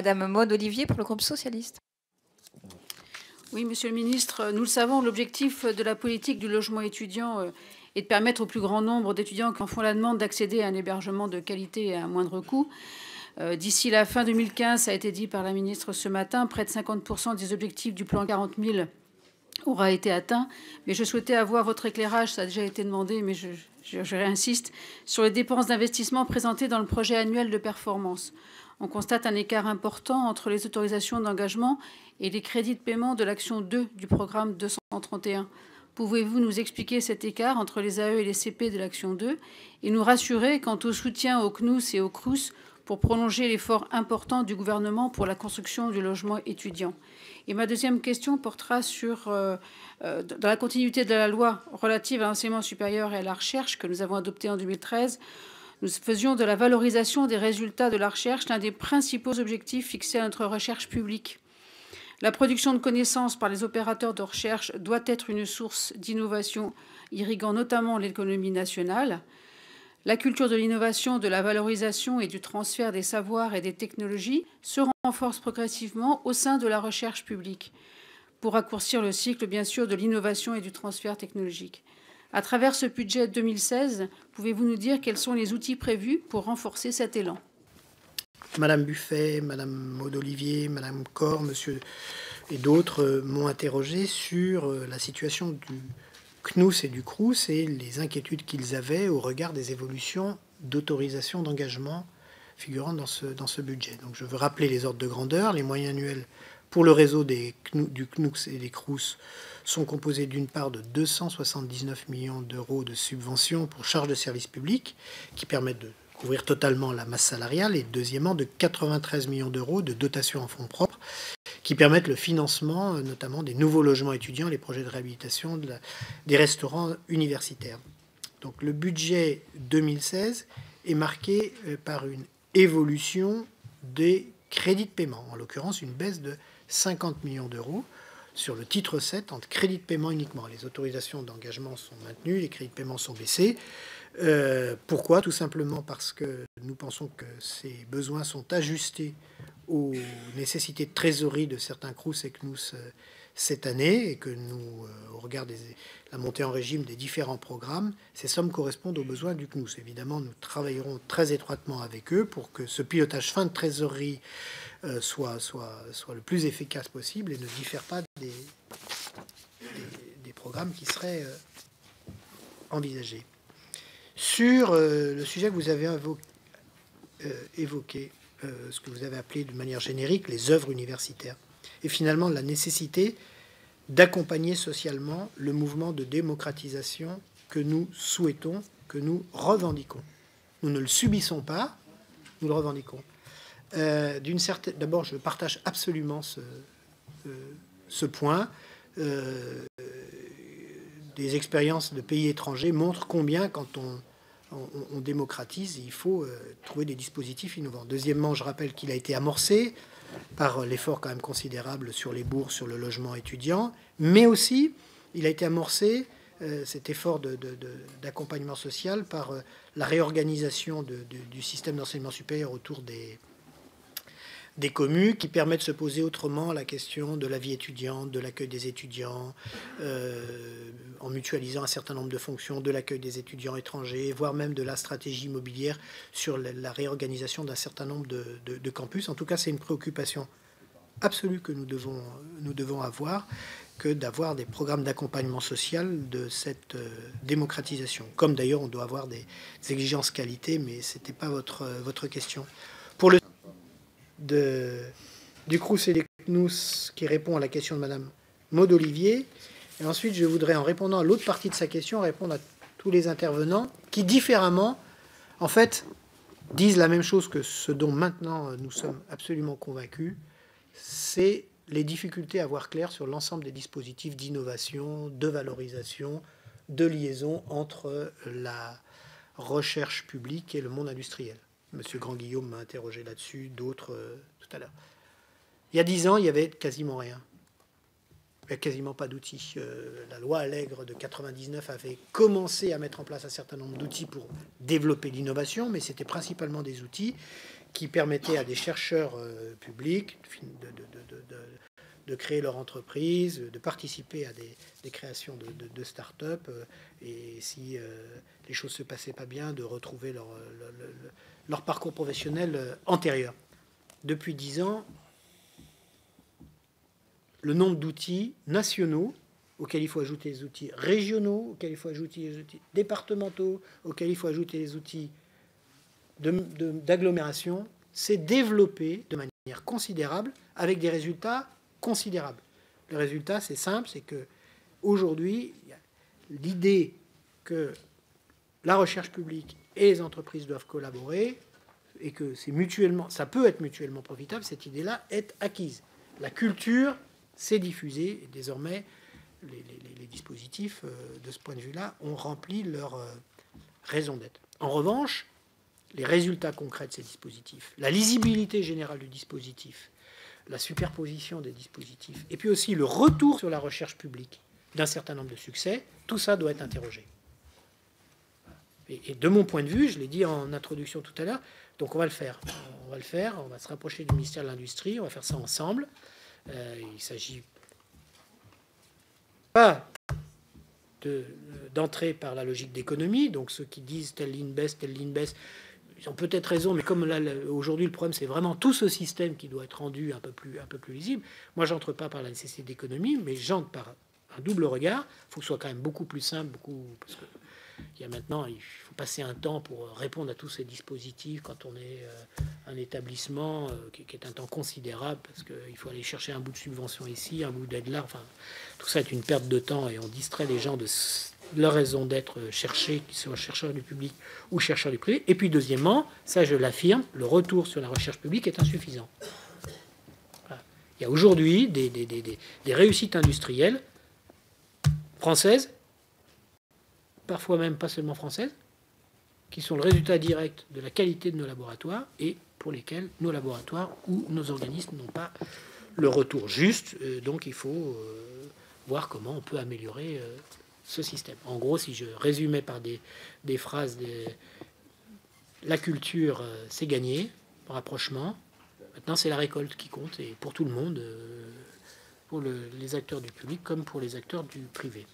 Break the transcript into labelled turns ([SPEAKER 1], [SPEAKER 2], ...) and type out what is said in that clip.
[SPEAKER 1] Madame Maud Olivier pour le groupe socialiste.
[SPEAKER 2] Oui, Monsieur le Ministre, nous le savons, l'objectif de la politique du logement étudiant est de permettre au plus grand nombre d'étudiants qui en font la demande d'accéder à un hébergement de qualité et à un moindre coût. D'ici la fin 2015, ça a été dit par la ministre ce matin, près de 50% des objectifs du plan 40 000 aura été atteint. Mais je souhaitais avoir votre éclairage, ça a déjà été demandé, mais je réinsiste, sur les dépenses d'investissement présentées dans le projet annuel de performance. On constate un écart important entre les autorisations d'engagement et les crédits de paiement de l'action 2 du programme 231. Pouvez-vous nous expliquer cet écart entre les AE et les CP de l'action 2 et nous rassurer quant au soutien au CNUS et au CRUS pour prolonger l'effort important du gouvernement pour la construction du logement étudiant? Et ma deuxième question portera sur, dans la continuité de la loi relative à l'enseignement supérieur et à la recherche que nous avons adoptée en 2013, nous faisions de la valorisation des résultats de la recherche l'un des principaux objectifs fixés à notre recherche publique. La production de connaissances par les opérateurs de recherche doit être une source d'innovation irriguant notamment l'économie nationale. La culture de l'innovation, de la valorisation et du transfert des savoirs et des technologies se renforce progressivement au sein de la recherche publique, pour raccourcir le cycle, bien sûr, de l'innovation et du transfert technologique. À travers ce budget 2016, pouvez-vous nous dire quels sont les outils prévus pour renforcer cet élan?
[SPEAKER 3] Madame Buffet, Madame Maud Olivier, Madame Corr, Monsieur et d'autres m'ont interrogé sur la situation du CNUS et du CRUS et les inquiétudes qu'ils avaient au regard des évolutions d'autorisation d'engagement figurant dans ce budget. Donc je veux rappeler les ordres de grandeur. Les moyens annuels pour le réseau du CNUS et des CRUS sont composés d'une part de 279 millions d'euros de subventions pour charges de service public qui permettent de couvrir totalement la masse salariale et deuxièmement de 93 millions d'euros de dotations en fonds propres qui permettent le financement notamment des nouveaux logements étudiants, les projets de réhabilitation des restaurants universitaires. Donc le budget 2016 est marqué par une évolution des crédits de paiement, en l'occurrence une baisse de 50 millions d'euros sur le titre 7 en crédits de paiement uniquement. Les autorisations d'engagement sont maintenues, les crédits de paiement sont baissés. Pourquoi? Tout simplement parce que nous pensons que ces besoins sont ajustés aux nécessités de trésorerie de certains CRUS et CNUS cette année et que nous, au regard de la montée en régime des différents programmes, ces sommes correspondent aux besoins du CNUS. Évidemment, nous travaillerons très étroitement avec eux pour que ce pilotage fin de trésorerie soit le plus efficace possible et ne diffère pas des programmes qui seraient envisagés. Sur le sujet que vous avez évoqué, ce que vous avez appelé de manière générique les œuvres universitaires, et finalement la nécessité d'accompagner socialement le mouvement de démocratisation que nous souhaitons, que nous revendiquons. Nous ne le subissons pas, nous le revendiquons. D'abord, je partage absolument ce point. Des expériences de pays étrangers montrent combien, quand on démocratise, il faut trouver des dispositifs innovants. Deuxièmement, je rappelle qu'il a été amorcé par l'effort quand même considérable sur les bourses, sur le logement étudiant, mais aussi il a été amorcé, cet effort d'accompagnement social, par la réorganisation du système d'enseignement supérieur autour des communes qui permet de se poser autrement la question de la vie étudiante, de l'accueil des étudiants, en mutualisant un certain nombre de fonctions, de l'accueil des étudiants étrangers, voire même de la stratégie immobilière sur la réorganisation d'un certain nombre de campus. En tout cas, c'est une préoccupation absolue que nous devons avoir, que d'avoir des programmes d'accompagnement social de cette démocratisation. Comme d'ailleurs, on doit avoir des exigences qualité, mais ce n'était pas votre question. Pour le du CRUS et des CNUS qui répond à la question de Madame Maud Olivier. Et ensuite, je voudrais, en répondant à l'autre partie de sa question, répondre à tous les intervenants qui, différemment, en fait, disent la même chose que ce dont maintenant nous sommes absolument convaincus, c'est les difficultés à voir clair sur l'ensemble des dispositifs d'innovation, de valorisation, de liaison entre la recherche publique et le monde industriel. Monsieur Grand-Guillaume m'a interrogé là-dessus, d'autres tout à l'heure. Il y a 10 ans, il y avait quasiment rien. Il n'y a quasiment pas d'outils. La loi Allègre de 99 avait commencé à mettre en place un certain nombre d'outils pour développer l'innovation, mais c'était principalement des outils qui permettait à des chercheurs publics de créer leur entreprise, de participer à des créations de start-up, et si les choses se passaient pas bien, de retrouver leur parcours professionnel antérieur. Depuis 10 ans, le nombre d'outils nationaux auxquels il faut ajouter les outils régionaux, auxquels il faut ajouter les outils départementaux, auxquels il faut ajouter les outils d'agglomération, s'est développé de manière considérable avec des résultats considérables. Le résultat, c'est simple, c'est que aujourd'hui, l'idée que la recherche publique et les entreprises doivent collaborer et que ça peut être mutuellement profitable, cette idée-là est acquise. La culture s'est diffusée et désormais, les dispositifs, de ce point de vue-là, ont rempli leur raison d'être. En revanche, les résultats concrets de ces dispositifs, la lisibilité générale du dispositif, la superposition des dispositifs, et puis aussi le retour sur la recherche publique d'un certain nombre de succès, tout ça doit être interrogé. Et de mon point de vue, je l'ai dit en introduction tout à l'heure, donc on va le faire. On va se rapprocher du ministère de l'Industrie, on va faire ça ensemble. Il s'agit pas d'entrer par la logique d'économie, donc ceux qui disent telle ligne baisse, ils ont peut-être raison, mais comme là, aujourd'hui, le problème, c'est vraiment tout ce système qui doit être rendu un peu plus lisible. Moi, j'entre pas par la nécessité d'économie, mais j'entre par un double regard. Il faut que ce soit quand même beaucoup plus simple, parce que maintenant, il faut passer un temps pour répondre à tous ces dispositifs quand on est un établissement qui est un temps considérable, parce qu'il faut aller chercher un bout de subvention ici, un bout d'aide là. Enfin, tout ça est une perte de temps et on distrait les gens de leur raison d'être cherchés, qu'ils soient chercheurs du public ou chercheurs du privé. Et puis, deuxièmement, ça je l'affirme, le retour sur la recherche publique est insuffisant. Voilà. Il y a aujourd'hui des réussites industrielles françaises, parfois même pas seulement françaises, qui sont le résultat direct de la qualité de nos laboratoires et pour lesquels nos laboratoires ou nos organismes n'ont pas le retour juste. Donc il faut voir comment on peut améliorer ce système. En gros, si je résumais par des phrases, la culture, c'est gagné, rapprochement. Maintenant, c'est la récolte qui compte, et pour tout le monde, pour les acteurs du public comme pour les acteurs du privé.